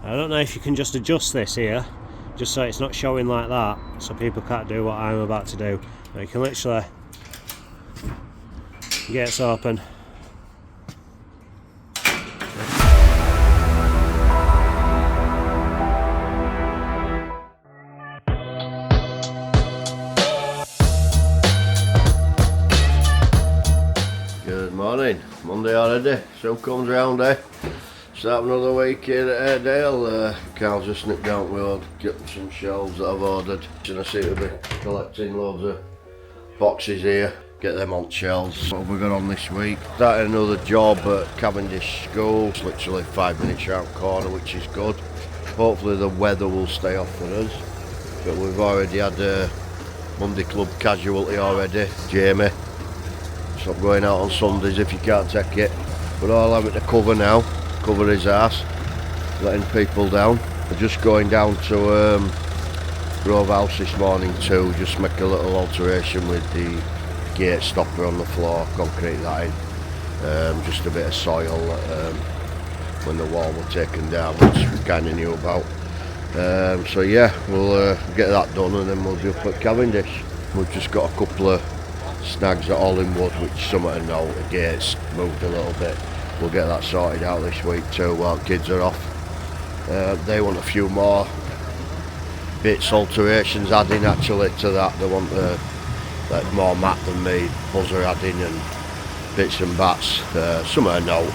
I don't know if you can just adjust this here, just so it's not showing like that, so people can't do what I'm about to do. But you can literally get it open. Good morning, Monday already, sun comes round Start another week here at Airedale. Carl's just nipped down with road, getting some shelves that I've ordered. And I seem to be collecting loads of boxes here, get them on shelves. What have we got on this week? Started another job at Cavendish school. It's literally 5 minutes round the corner, which is good. Hopefully the weather will stay off for us. But we've already had a Monday club casualty already, Jamie. Stop going out on Sundays if you can't take it. We're all having to cover his ass, letting people down. We're just going down to Grove House this morning too, just make a little alteration with the gate stopper on the floor, concrete that in. Just a bit of soil when the wall was taken down, which we kind of knew about. So yeah, we'll get that done and then we'll be up at Cavendish. We've just got a couple of snags at Hollingwood, which some of them know, the gates moved a little bit. We'll get that sorted out this week too while kids are off. They want a few more bits, alterations adding actually to that. They want like more mat than me, buzzer adding and bits and bats. Some of them know,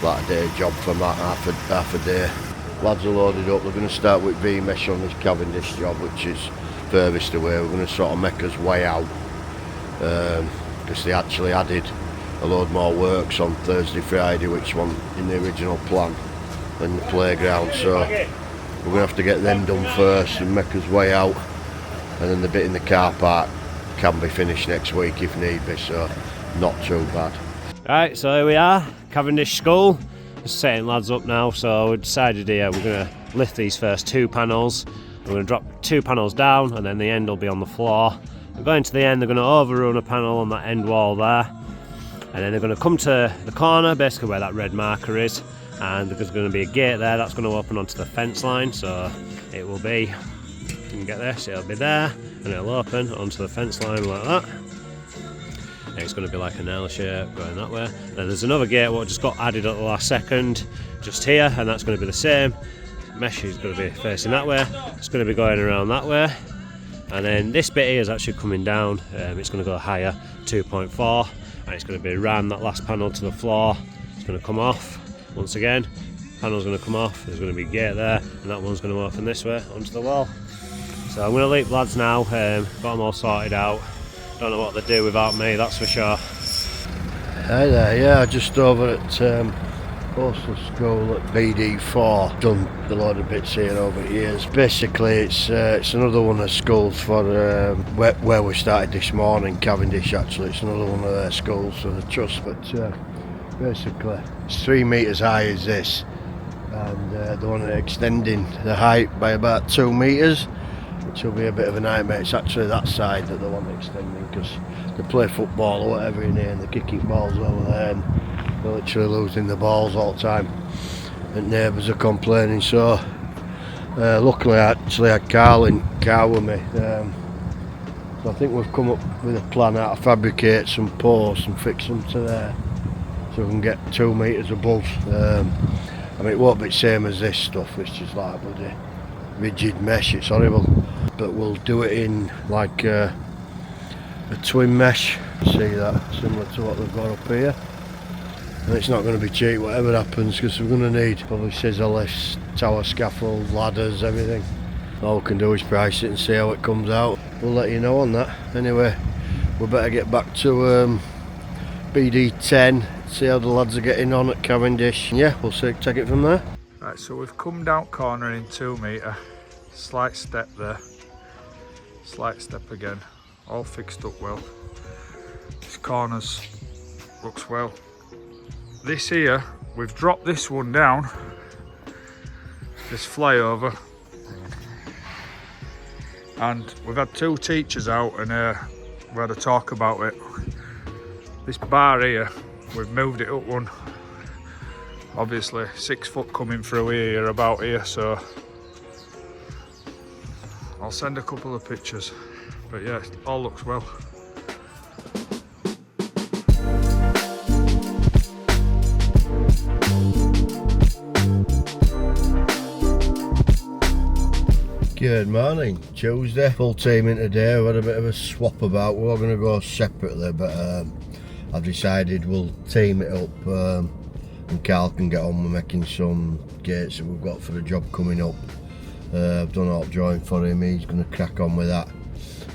like a day job for that, half a day. Lads are loaded up, they're going to start with V-mesh on this Cavendish job, which is furthest away. We're going to sort of make us way out. Because they actually added a load more works on Thursday, Friday, which weren't in the original plan, in the playground, so we're going to have to get them done first and make us way out, and then the bit in the car park can be finished next week if need be, so not too bad. Right, so here we are, Cavendish School. Just setting lads up now, so we decided here we're going to lift these first 2 panels. We're going to drop 2 panels down and then the end will be on the floor. We're going to the end, they're going to overrun a panel on that end wall there, and then they're going to come to the corner, basically where that red marker is, and there's going to be a gate there that's going to open onto the fence line, so it will be, you can get this, it'll be there, and it'll open onto the fence line like that. And it's going to be like an L shape going that way. Then there's another gate what just got added at the last second, just here, and that's going to be the same. Mesh is going to be facing that way, it's going to be going around that way. And then this bit here is actually coming down, it's going to go higher, 2.4, and it's going to be around that last panel to the floor. It's going to come off once again, panel's going to come off, there's going to be a gate there, and that one's going to open this way onto the wall. So I'm going to leave lads now, got them all sorted out. Don't know what they do without me, that's for sure. Hi there, yeah, just over at Postal School at BD4. Done a lot of bits here over the years. Basically it's another one of the schools for where we started this morning, Cavendish actually. It's another one of their schools for the trust, but basically it's 3 metres high as this, and they want to extending the height by about 2 metres, which will be a bit of a nightmare. It's actually that side that they want extending because they play football or whatever in here and they're kicking balls over there and they're literally losing the balls all the time, and neighbours are complaining. So luckily I actually had Carl in car with me, so I think we've come up with a plan how to fabricate some posts and fix them to there so we can get 2 metres above. I mean, it won't be the same as this stuff, which is like bloody rigid mesh, it's horrible, but we'll do it in like a twin mesh. See that, similar to what they've got up here. And it's not going to be cheap whatever happens, because we're going to need probably scissor lifts, tower scaffold, ladders, everything. All we can do is price it and see how it comes out. We'll let you know on that. Anyway, we better get back to BD10, see how the lads are getting on at Cavendish. Yeah, we'll see, take it from there. Right, so we've come down corner in 2 metre, slight step there, slight step again, all fixed up well. This corners looks well. This here, we've dropped this one down, this flyover, and we've had 2 teachers out and we had a talk about it. This bar here, we've moved it up Obviously 6 foot coming through here, about here, so I'll send a couple of pictures. But yeah, it all looks well. Good morning, Tuesday, full team in today. We've had a bit of a swap about. We're all going to go separately, but I've decided we'll team it up and Carl can get on with making some gates that we've got for the job coming up. I've done all drawing for him, he's going to crack on with that.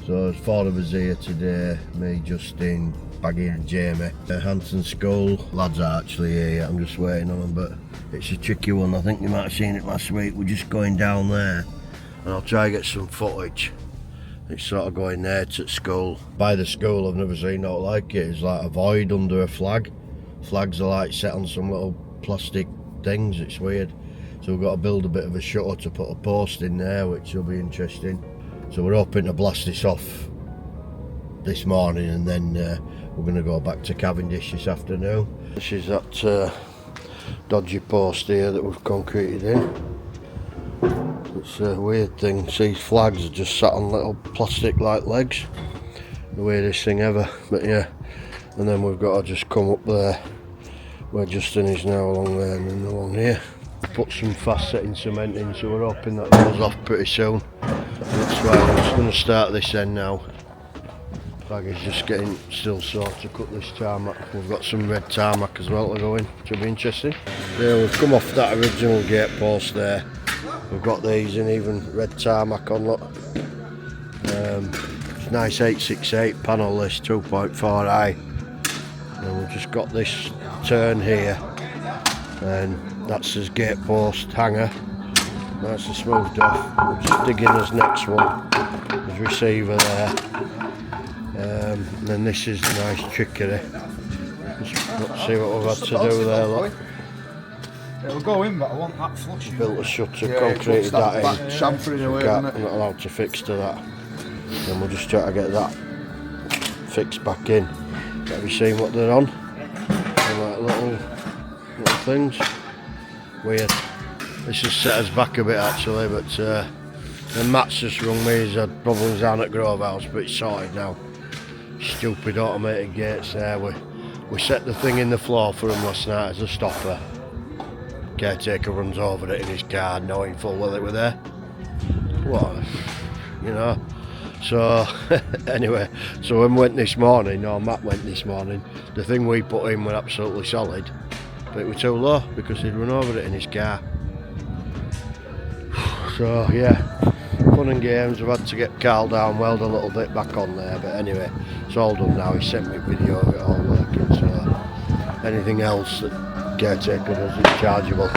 So there's 4 of us here today, me, Justin, Baggy and Jamie. Hanson School, lads are actually here yet, I'm just waiting on them, but it's a tricky one. I think you might have seen it last week. We're just going down there and I'll try and get some footage. It's sort of going there to school. By the school, I've never seen nothing like it. It's like a void under a flag. Flags are like set on some little plastic things, it's weird. So we've got to build a bit of a shutter to put a post in there, which will be interesting. So we're hoping to blast this off this morning, and then we're going to go back to Cavendish this afternoon. This is that dodgy post here that we've concreted in. It's a weird thing. These flags are just sat on little plastic like legs. The weirdest thing ever, but yeah. And then we've got to just come up there where Justin is now, along there and then along here. Put some fast setting cement in, so we're hoping that goes off pretty soon. That's why I'm just going to start this end now. Bag is just getting still sore to cut this tarmac. We've got some red tarmac as well to go in, which will be interesting. Yeah, we've come off that original gate post there. We've got these in even red tarmac on, look. It's nice 868 panel, this 2.4 high. And we've just got this turn here, and that's his gate post hanger. Nice and smoothed off. We'll just dig in his next one, his receiver there. And then this is the nice trickery. Let's see what we've had to do there, look. It'll go in, but I want that flush. Built a shutter, concreted that in. Chamfering away, I'm not allowed to fix to that. Then we'll just try to get that fixed back in. Have you seen what they're on? They're like little things. Weird. This has set us back a bit actually, but then Matt's just rung me. He's had problems down at Grove House, but it's sorted now. Stupid automated gates there. We set the thing in the floor for him last night as a stopper. Caretaker runs over it in his car knowing full well it were there. What? You know. So anyway, so when we went this morning, or Matt went this morning, the thing we put in were absolutely solid, but it was too low because he'd run over it in his car. So yeah, fun and games. We've had to get Carl down, weld a little bit back on there, but anyway, it's all done now. He sent me a video of it all working, so anything else that caretaker does is chargeable.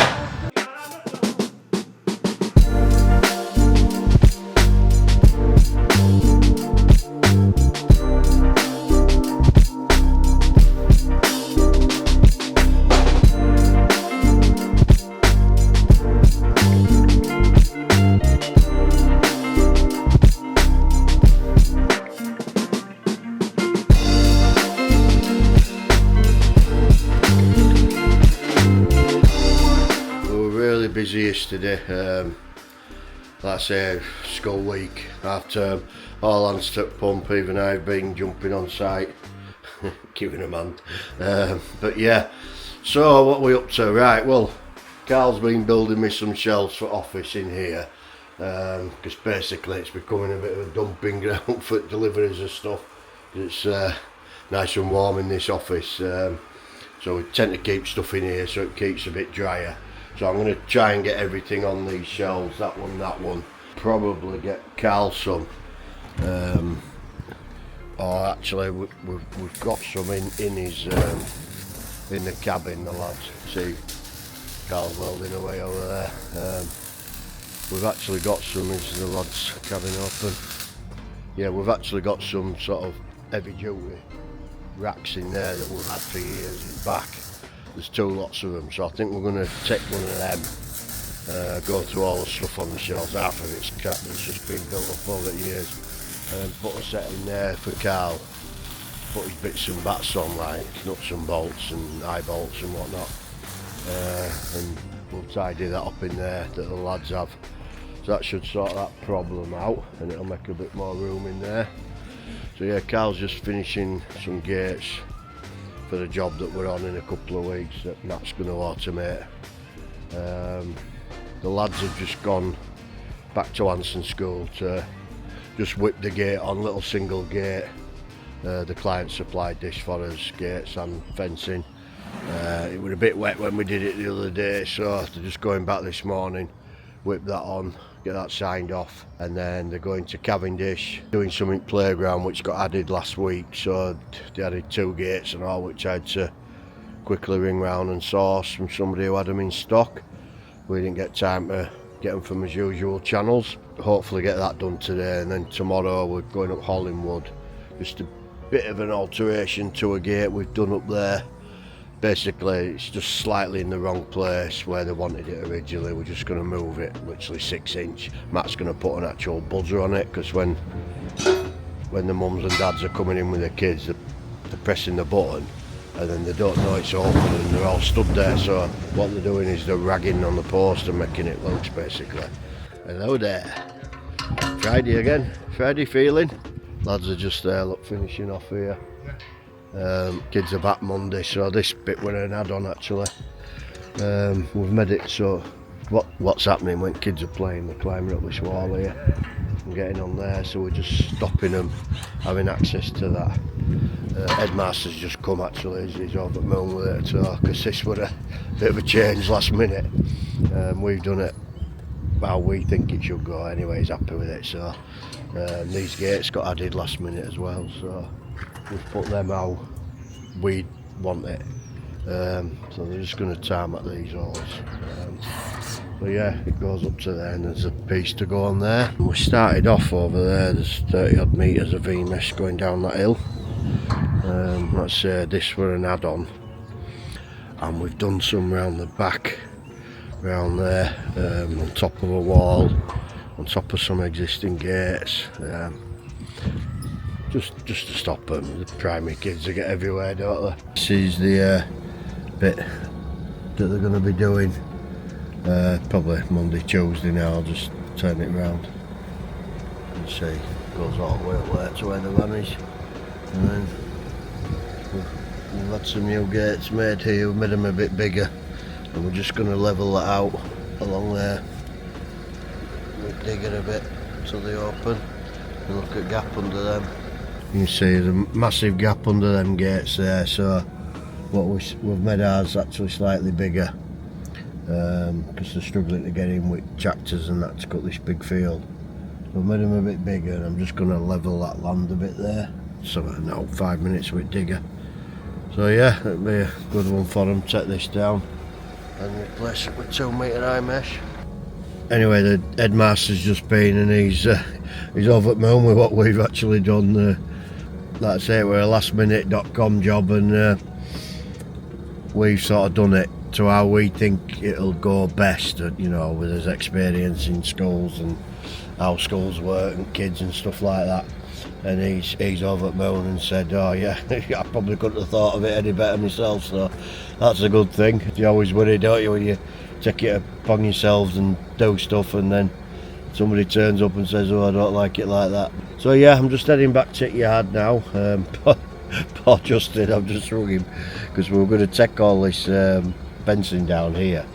Busy yesterday, like I say, school week, half term, all hands to pump, even I've been jumping on site, giving a hand, but yeah, so what are we up to? Right, well, Carl's been building me some shelves for office in here, because basically it's becoming a bit of a dumping ground for deliveries of stuff. It's nice and warm in this office, so we tend to keep stuff in here so it keeps a bit drier. So I'm going to try and get everything on these shelves, that one. Probably get Carl some. Or actually we've got some in his in the cabin, the lads. See Carl's welding away over there. We've actually got some, is the lads cabin open? Yeah, we've actually got some sort of heavy duty racks in there that we've had for years back. There's 2 lots of them, so I think we're going to take one of them, go through all the stuff on the shelves. Half of it's crap that's just been built up over the years, and put a set in there for Carl, put his bits and bats on, like nuts and bolts and eye bolts and whatnot. and we'll tidy that up in there that the lads have. So that should sort that problem out, and it'll make a bit more room in there. So yeah, Carl's just finishing some gates for the job that we're on in a couple of weeks that Nat's going to automate. The lads have just gone back to Anson School to just whip the gate on, little single gate. The client supplied this for us, gates and fencing. It was a bit wet when we did it the other day, so they're just going back this morning, whip that on, get that signed off, and then they're going to Cavendish, doing something playground which got added last week, so they added 2 gates and all, which I had to quickly ring round and source from somebody who had them in stock. We didn't get time to get them from his usual channels. Hopefully get that done today, and then tomorrow we're going up Hollingwood. Just a bit of an alteration to a gate we've done up there. Basically it's just slightly in the wrong place where they wanted it originally. We're just going to move it literally 6 inch. Matt's going to put an actual buzzer on it, because when the mums and dads are coming in with their kids, they're pressing the button and then they don't know it's open and they're all stood there. So what they're doing is they're ragging on the post and making it loose basically. Hello there. Friday again. Friday feeling. Lads are just there, look, finishing off here. Kids are back Monday, so this bit were an add-on actually. We've made it so what's happening when kids are playing, they're climbing up this wall here and getting on there, so we're just stopping them having access to that. Headmaster's just come actually, he's over at Moon with it, so because this was a bit of a change last minute. We've done it how we think it should go anyway, he's happy with it, so these gates got added last minute as well, so we've put them how we want it. So they're just going to tarmac these holes. But yeah, it goes up to there and there's a piece to go on there. And we started off over there, there's 30 odd metres of VMesh going down that hill. Let's say this were an add-on. And we've done some round the back, round there, on top of a wall, on top of some existing gates. Just to stop them. The primary kids, they get everywhere, don't they? This is the bit that they're going to be doing probably Monday, Tuesday now. I'll just turn it round and see. It goes all the way up there to where the van is. And then we've had some new gates made here. We've made them a bit bigger, and we're just going to level that out along there. We'll dig it a bit so they open and look at gap under them. You can see there's a massive gap under them gates there, so what we've made ours actually slightly bigger, because they're struggling to get in with tractors and that to cut this big field. We've made them a bit bigger, and I'm just going to level that land a bit there. So now 5 minutes with digger. So yeah, it'll be a good one for them. Take this down and replace it with 2 metre high mesh. Anyway, the headmaster's just been, and he's over at Moon with what we've actually done. Like I say, we're a lastminute.com job, and we've sort of done it to how we think it'll go best, you know, with his experience in schools and how schools work and kids and stuff like that. And he's over at Moon and said, oh yeah, I probably couldn't have thought of it any better myself, so that's a good thing. You always worry, don't you, when you take it upon yourselves and do stuff and then somebody turns up and says, oh, I don't like it like that. So yeah, I'm just heading back to Yard now. Poor Justin, I've just rung him because we were going to take all this fencing down here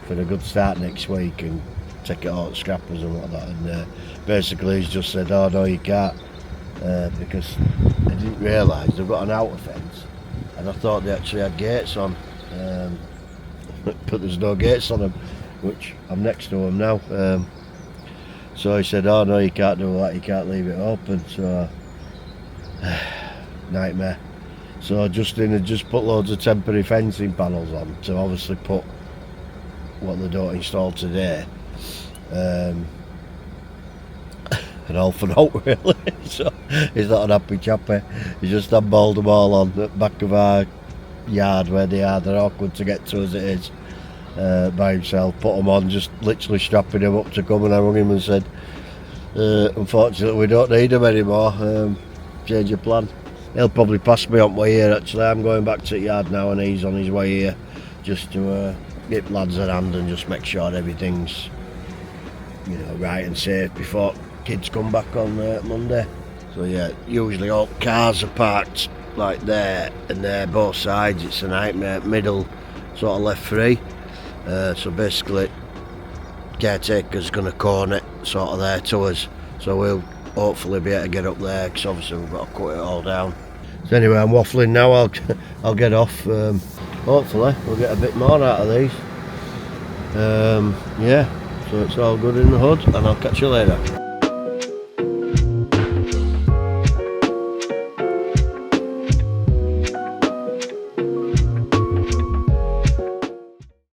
for a good start next week and take it all to scrappers and whatnot, and basically he's just said, oh no, you can't, because I didn't realise they've got an outer fence, and I thought they actually had gates on, but there's no gates on them, which I'm next to them now. So he said, oh no, you can't do that, you can't leave it open, so nightmare. So Justin had just put loads of temporary fencing panels on to obviously put what they don't install today, and all for naught really. So he's not an happy chappy. He just unballed them all on the back of our yard where they are. They're awkward to get to as it is, by himself. Put them on, just literally strapping him up to come, and I rung him and said, unfortunately we don't need them anymore, change your plan. He'll probably pass me on my way here actually. I'm going back to the yard now and he's on his way here just to give lads a hand and just make sure everything's, you know, right and safe before kids come back on Monday. So yeah, usually all cars are parked like there and there, both sides. It's a nightmare. Middle sort of left free. So basically, caretaker's going to corner it sort of there to us. So we'll hopefully be able to get up there, because obviously we've got to cut it all down. So anyway, I'm waffling now. I'll get off. Hopefully we'll get a bit more out of these. Yeah, so it's all good in the hood, and I'll catch you later.